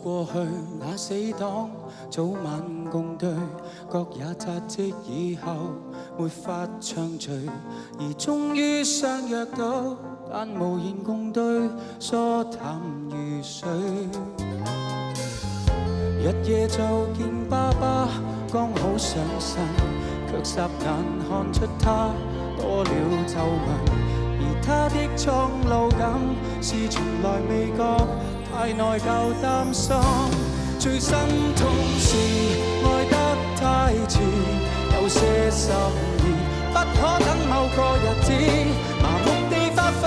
過去那死黨，早晚共對，各也扎職以後沒法暢聚，而終於相約到，但無言共對，疏淡如水。日夜就見爸爸剛好上身，卻霎眼看出他多了皺紋，而他的蒼老感是從來未覺太內疚擔心。最心痛是愛得太遲，有些心意不可等某個日子，麻木地發奮，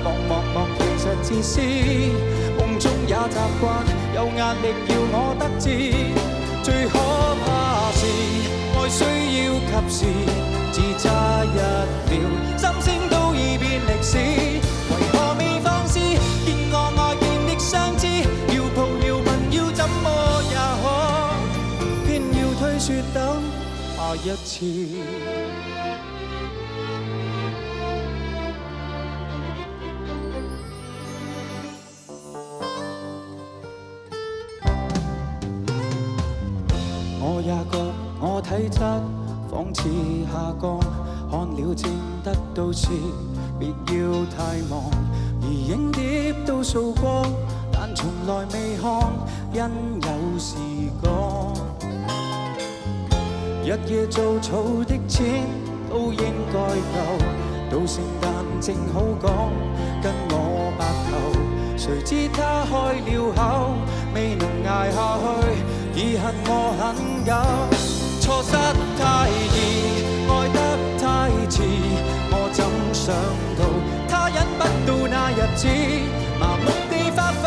忙其實自私，夢中也習慣有壓力要我得知。最可怕是愛需要及時，自差一秒，心聲都已變歷史，為何未放肆？見我愛見的相知，要抱要吻要怎麼也可，偏要推說等下一次。我也覺我體質仿似下降，看了正得到時，別要太忙，而影碟都掃光，但從來未看，因有時光。日夜做草的錢都應該夠，到聖誕正好講跟我白頭，誰知他開了口，未能捱下去，已恨我很久。錯失太易，愛得太遲，我怎想到他忍不到那日子，麻木地發奮，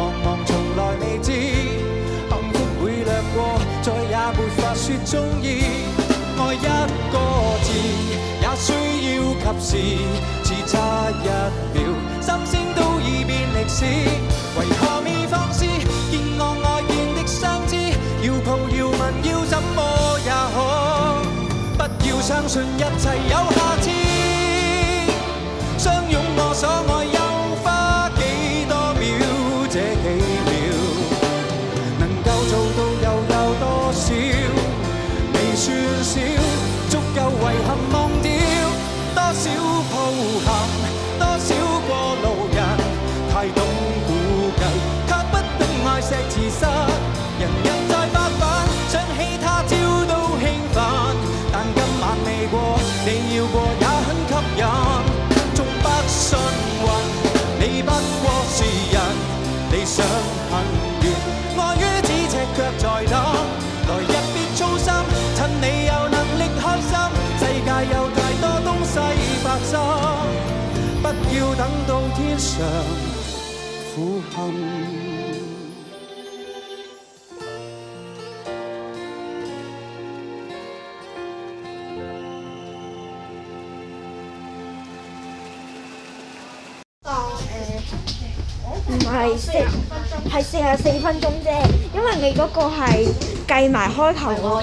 忙從來未知，幸福會掠過，再也沒法說中意。愛一個字也需要及時，只差一秒，心聲都已變歷史，為何未放肆？見我愛見的相知，要抱要吻要怎麼也可，不要相信一切有下次，相擁我所愛又花幾多秒，這幾秒能夠做到又有多少？未算少，足夠遺憾忘掉多少抱憾，多少過路人太懂估計，卻不懂愛惜自身。人在發奮，想起他朝都興奮，但今晚未過，你要過也很吸引。縱不信運，你不過是人，理想很遠，愛於咫尺卻在等。來日別操心，趁你有能力開心，世界有太多東西發生，不要等到天上苦恨。唔係係44分鐘啫，因為你嗰個係計埋開頭嗰個。